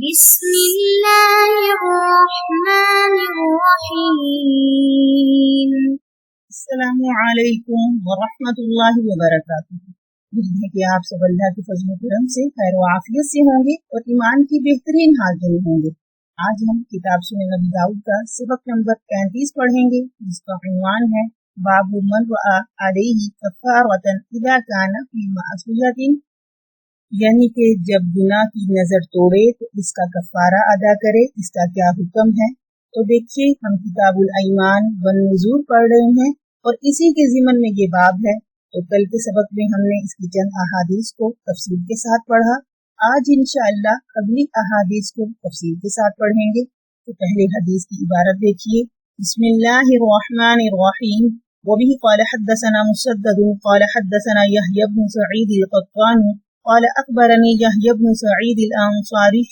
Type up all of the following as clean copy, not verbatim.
بسم الله الرحمن الرحيم. السلام علیکم ورحمۃ اللہ وبرکاتہ۔ امید ہے کہ آپ سب اللہ کے فضل و کرم سے خیر و عافیت سے ہوں گے اور ایمان کی بہترین حالت میں ہوں گے۔ آج ہم کتاب سنن نبی داؤد کا سبق نمبر 35 پڑھیں گے، جس کا عنوان ہے باب من وقع علیہ کفارۃ اذا کان فی معصیۃ، یعنی کہ جب گناہ کی نظر توڑے تو اس کا کفارہ ادا کرے، اس کا کیا حکم ہے۔ تو دیکھیے، ہم کتاب الایمان والنذور پڑھ رہے ہیں اور اسی کے ضمن میں یہ باب ہے۔ تو کل کے سبق میں ہم نے اس کی چند احادیث کو تفصیل کے ساتھ پڑھا، آج انشاءاللہ اگلی احادیث کو تفصیل کے ساتھ پڑھیں گے۔ تو پہلے حدیث کی عبارت دیکھیے، بسم اللہ الرحمن الرحیم، وبه قال حدثنا مسدد قال حدثنا يحيى بن سعيد القطان قال أخبرني يحيى بن سعيد الأنصاري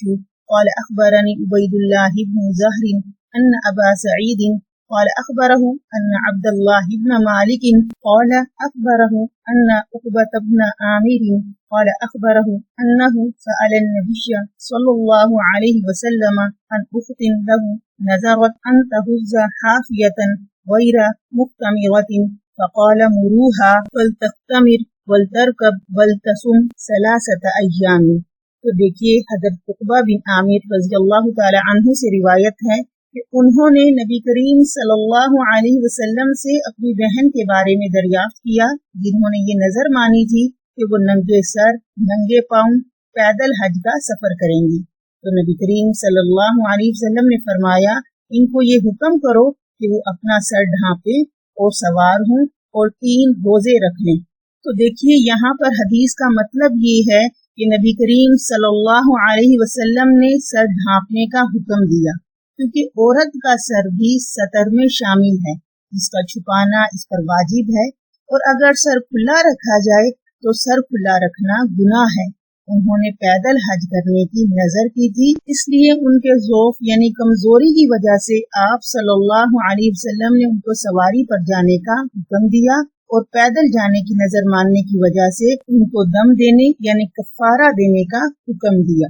قال أخبرني عبيد الله بن زهر أن أبا سعيد قال أخبره أن عبد الله بن مالك قال أخبره أن عقبة بن عامر قال أخبره أنه سأل النبي صلى الله عليه وسلم عن أخت له نذرت أن تهز حافية غير مختمرة فقال مروها فلتختمر ولترکب ولتصم ثلاثة ایام۔ تو دیکھیے، حضرت عقبہ بن عامر رضی اللہ تعالی عنہ سے روایت ہے کہ انہوں نے نبی کریم صلی اللہ علیہ وسلم سے اپنی بہن کے بارے میں دریافت کیا، جنہوں نے یہ نظر مانی تھی کہ وہ ننگے سر ننگے پاؤں پیدل حج کا سفر کریں گی۔ تو نبی کریم صلی اللہ علیہ وسلم نے فرمایا، ان کو یہ حکم کرو کہ وہ اپنا سر ڈھانپیں اور سوار ہوں اور 3 روزے رکھ لیں۔ تو دیکھیے، یہاں پر حدیث کا مطلب یہ ہے کہ نبی کریم صلی اللہ علیہ وسلم نے سر ڈھانپنے کا حکم دیا، کیونکہ عورت کا سر بھی ستر میں شامل ہے، جس کا چھپانا اس پر واجب ہے، اور اگر سر کھلا رکھا جائے تو سر کھلا رکھنا گناہ ہے۔ انہوں نے پیدل حج کرنے کی نظر کی تھی، اس لیے ان کے ضعف یعنی کمزوری کی وجہ سے آپ صلی اللہ علیہ وسلم نے ان کو سواری پر جانے کا حکم دیا، اور پیدل جانے کی نظر ماننے کی وجہ سے ان کو دم دینے یعنی کفارہ دینے کا حکم دیا۔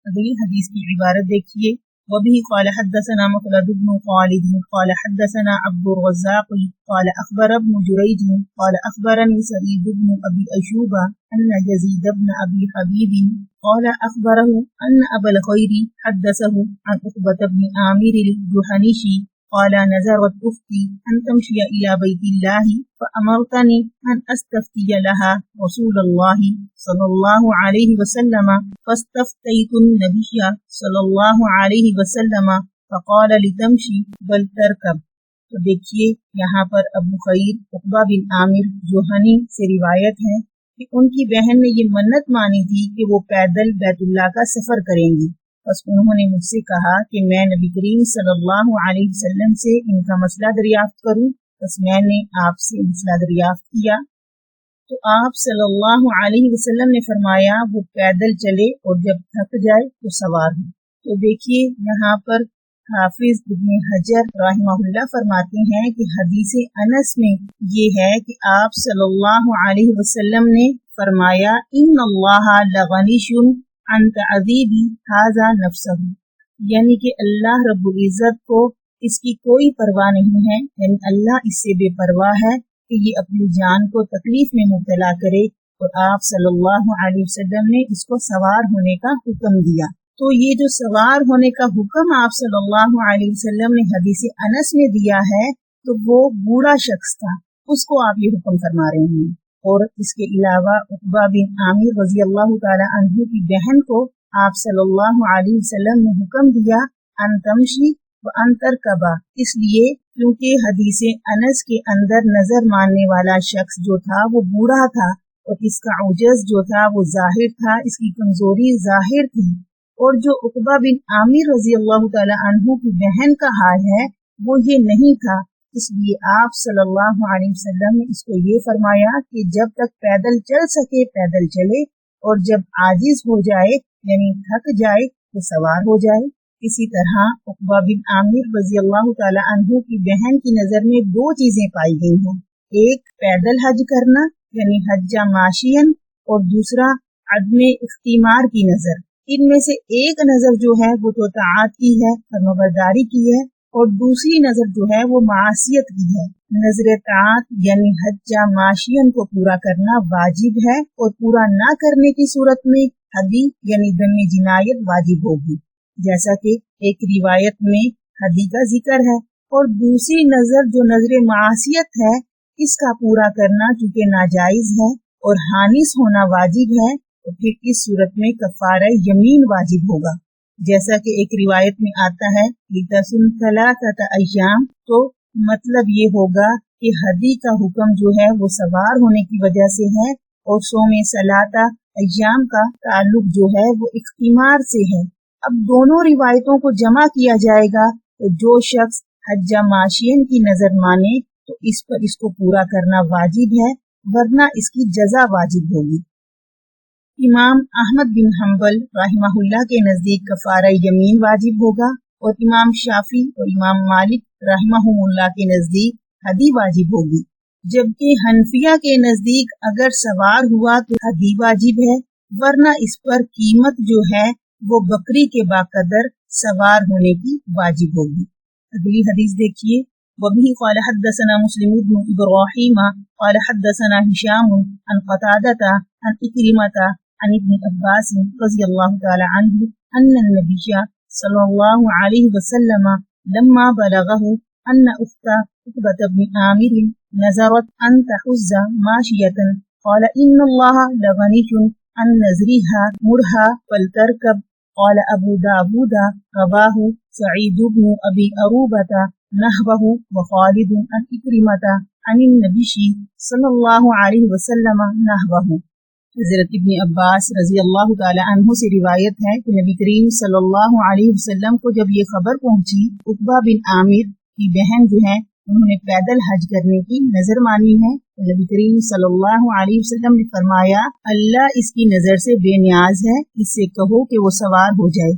اگلی حدیث کی عبارت دیکھیے، وبه قال حدثنا مخلد بن خالد قال حدثنا عبد الرزاق قال اخبر ابن جريج قال اخبرني سعيد بن ابي ايوب ان يزيد بن ابي حبيب قال اخبره ان ابا الخير حدثه عن عقبة بن عامر الجهني قال نذرت أختي أن تمشي إلى بيت الله فأمرتني أن أستفتي لها رسول الله صلى الله عليه وسلم فاستفتيت النبي صلى الله عليه وسلم فقال لتمشي بل تركب۔ تو دیکھیے، یہاں پر ابو خیر عقبہ بن عامر جوہنی سے روایت ہے کہ ان کی بہن نے یہ منت مانی تھی کہ وہ پیدل بیت اللہ کا سفر کریں گی، بس انہوں نے مجھ سے کہا کہ میں نبی کریم صلی اللہ علیہ وسلم سے ان کا مسئلہ دریافت کروں، بس میں نے آپ سے مسئلہ دریافت کیا۔ تو آپ صلی اللہ علیہ وسلم نے فرمایا وہ پیدل چلے اور جب تھک جائے تو سوار ہو۔ تو دیکھیے، یہاں پر حافظ ابن حجر رحمہ اللہ فرماتے ہیں کہ حدیث انس میں یہ ہے کہ آپ صلی اللہ علیہ وسلم نے فرمایا ان اللہ لغنی عن تعذیب ھذا نفسہ، یعنی کہ اللہ رب العزت کو اس کی کوئی پرواہ نہیں ہے، یعنی اللہ اس سے بے پرواہ ہے کہ یہ اپنی جان کو تکلیف میں مبتلا کرے، اور آپ صلی اللہ علیہ وسلم نے اس کو سوار ہونے کا حکم دیا۔ تو یہ جو سوار ہونے کا حکم آپ صلی اللہ علیہ وسلم نے حدیث انس میں دیا ہے، تو وہ بوڑھا شخص تھا، اس کو آپ یہ حکم فرما رہے ہیں۔ اور اس کے علاوہ عقبہ بن عامر رضی اللہ تعالی عنہ کی بہن کو آپ صلی اللہ علیہ وسلم نے حکم دیا ان تمشی و ان ترکبا، اس لیے کیونکہ حدیث انس کے اندر نظر ماننے والا شخص جو تھا وہ بوڑھا تھا، اور اس کا عجز جو تھا وہ ظاہر تھا، اس کی کمزوری ظاہر تھی، اور جو عقبہ بن عامر رضی اللہ تعالی عنہ کی بہن کا حال ہے وہ یہ نہیں تھا، اس لیے آپ صلی اللہ علیہ وسلم نے اس کو یہ فرمایا کہ جب تک پیدل چل سکے پیدل چلے، اور جب عاجز ہو جائے یعنی تھک جائے تو سوار ہو جائے۔ اسی طرح عقبہ بن عامر رضی اللہ تعالی عنہ کی بہن کی نظر میں 2 چیزیں پائی گئی ہیں، ایک پیدل حج کرنا یعنی حج ماشین، اور دوسرا عدم اختمار کی نظر ان میں سے ایک نظر جو ہے وہ تو طاعت کی ہے، فرمانبرداری کی ہے، اور دوسری نظر جو ہے وہ معصیت کی ہے۔ نظر طاعت یعنی حج معاشین کو پورا کرنا واجب ہے، اور پورا نہ کرنے کی صورت میں حدی یعنی دم جنایت واجب ہوگی، جیسا کہ ایک روایت میں حدی کا ذکر ہے۔ اور دوسری نظر جو نظر معصیت ہے، اس کا پورا کرنا چونکہ ناجائز ہے اور حانث ہونا واجب ہے، تو پھر اس صورت میں کفارہ یمین واجب ہوگا، جیسا کہ ایک روایت میں آتا ہے لِتَصُمْ ثَلَاثَةَ أَيَّامٍ، تو مطلب یہ ہوگا کہ حدی کا حکم جو ہے وہ سوار ہونے کی وجہ سے ہے، اور صوم ثلاثہ ایام کا تعلق جو ہے وہ اختمار سے ہے۔ اب دونوں روایتوں کو جمع کیا جائے گا تو جو شخص حج معاشین کی نظر مانے تو اس پر اس کو پورا کرنا واجب ہے، ورنہ اس کی جزا واجب ہوگی۔ امام احمد بن حنبل رحمہ اللہ کے نزدیک کفارہ یمین واجب ہوگا، اور امام شافعی اور امام مالک رحمہ اللہ کے نزدیک حدی واجب ہوگی، جبکہ حنفیہ کے نزدیک اگر سوار ہوا تو حدی واجب ہے، ورنہ اس پر قیمت جو ہے وہ بکری کے باقدر سوار ہونے کی واجب ہوگی۔ اگلی حدیث دیکھیے، وَبِهِ قَالَ حَدَّثَنَا مُسْلِمُ بْنُ إِبْرَاهِيمَ قَالَ حَدَّثَنَا هِشَامٌ عَنْ قَتَادَةَ عَنْ إِكْرِمَةَ عن ابن عباس رضی اللہ تعالی عنہ ان النبی صلی اللہ علیہ وسلم لما بلغه ان اخت عقبة بن عامر نذرت ان تحز ماشية قال ان الله لغني عن نذرها مرها فلتركب۔ قال ابو داود رواه سعید بن ابی عروبة نحوه وخالد عن إكرمة عن النبی صلی اللہ علیہ وسلم نحوه۔ حضرت ابن عباس رضی اللہ تعالی عنہ سے روایت ہے کہ نبی کریم صلی اللہ علیہ وسلم کو جب یہ خبر پہنچی عقبہ بن عامر کی بہن جو ہیں انہوں نے پیدل حج کرنے کی نظر مانی ہے، تو نبی کریم صلی اللہ علیہ وسلم نے فرمایا اللہ اس کی نظر سے بے نیاز ہے، اس سے کہو کہ وہ سوار ہو جائے۔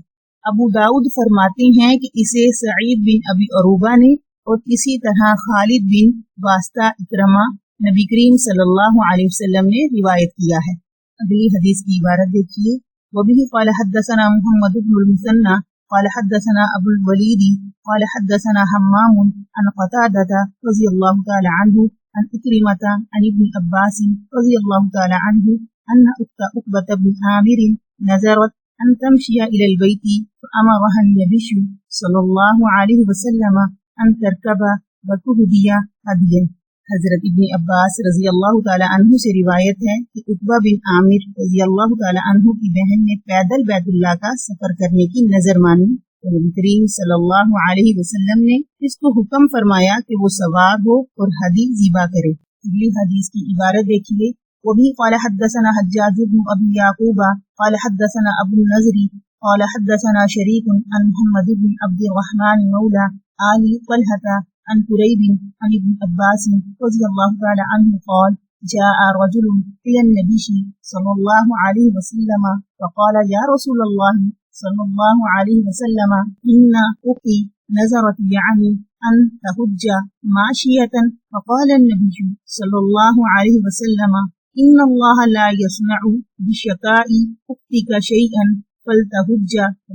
ابو داؤد فرماتے ہیں کہ اسے سعید بن ابی عروبہ نے اور اسی طرح خالد بن واسطہ اکرمہ نبی کریم صلی اللہ علیہ وسلم نے روایت کیا ہے۔ اگلی حدیث کی عبارت دیکھیے، وَبِهِ قَالَ حَدَّثَنَا مُحَمَّدُ بْنُ الْمُثَنَّى قَالَ حَدَّثَنَا أَبُو الْوَلِيدِ قَالَ حَدَّثَنَا حَمَّامٌ عَنْ قَتَادَةَ رضی اللہ تعالی عنہ عن إكرمة عن ابن عباس رضی اللہ تعالی عنہ ان اخت عقبة بن عامر نذرت ان تمشي إلى البيت فأمرها النبي صلی اللہ علیہ وسلم ان ترکب وتهدي هديا۔ حضرت ابن عباس رضی اللہ تعالی عنہ سے روایت ہے کہ عقبہ بن عامر رضی اللہ تعالی عنہ کی بہن نے پیدل بیت اللہ کا سفر کرنے کی نظر مانی، تو نبی کریم صلی اللہ علیہ وسلم نے اس کو حکم فرمایا کہ وہ سوار ہو اور حدی ذبح کرے۔ اگلی حدیث کی عبارت دیکھیے، وَبِهِ قَالَ حَدَّثَنَا حَجَّاجُ بْنُ أَبِي يَعْقُوبَ قَالَ حَدَّثَنَا أَبُو النَّضْرِ قَالَ حَدَّثَنَا شَرِيكٌ عن محمد بن عبد الرحمن مولى آل طلحة عن قريب عن ابن عباس رضی اللہ تعالی عنہ قال جاء رجل إلى النبي صلی اللہ علیہ وسلم فقال یا رسول اللہ صلی اللہ علیہ وسلم إن أخي نذرت يعني أن تحج ماشية فقال النبي صلی اللہ علیہ وسلم إن الله لا يصنع بشقاء أختك شيئا فلتحج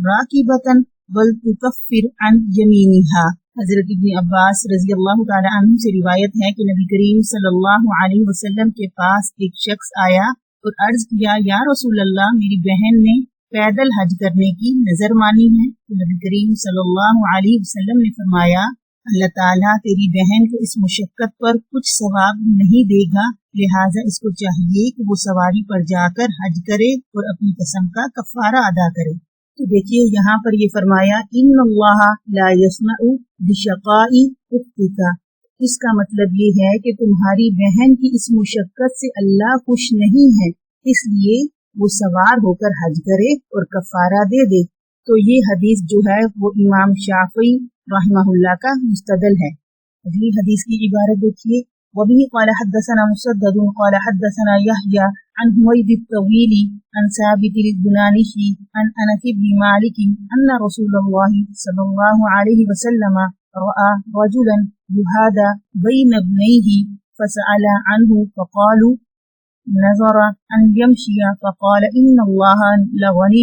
راكبة بل تكفر عن يمينها۔ حضرت ابن عباس رضی اللہ تعالی عنہ سے روایت ہے کہ نبی کریم صلی اللہ علیہ وسلم کے پاس ایک شخص آیا اور عرض کیا یا رسول اللہ میری بہن نے پیدل حج کرنے کی نظر مانی ہے، تو نبی کریم صلی اللہ علیہ وسلم نے فرمایا اللہ تعالیٰ تیری بہن کو اس مشقت پر کچھ ثواب نہیں دے گا، لہٰذا اس کو چاہیے کہ وہ سواری پر جا کر حج کرے اور اپنی قسم کا کفارہ ادا کرے۔ تو دیکھیے یہاں پر یہ فرمایا ان اللہ لا یسمع بشقاء اختک، اس کا مطلب یہ ہے کہ تمہاری بہن کی اس مشقت سے اللہ خوش نہیں ہے، اس لیے وہ سوار ہو کر حج کرے اور کفارہ دے دے۔ تو یہ حدیث جو ہے وہ امام شافعی رحمہ اللہ کا مستدل ہے۔ اگلی حدیث کی عبارت دیکھیے، وبه قال حدثنا مسدد قال حدثنا يحيى عن حميد الطويل عن ثابت البناني عن انس بن مالك ان رسول الله صلى الله عليه وسلم راى رجلا يهادى بين ابنيه فسأل عنه فقالوا نذر ان يمشي فقال ان الله لغني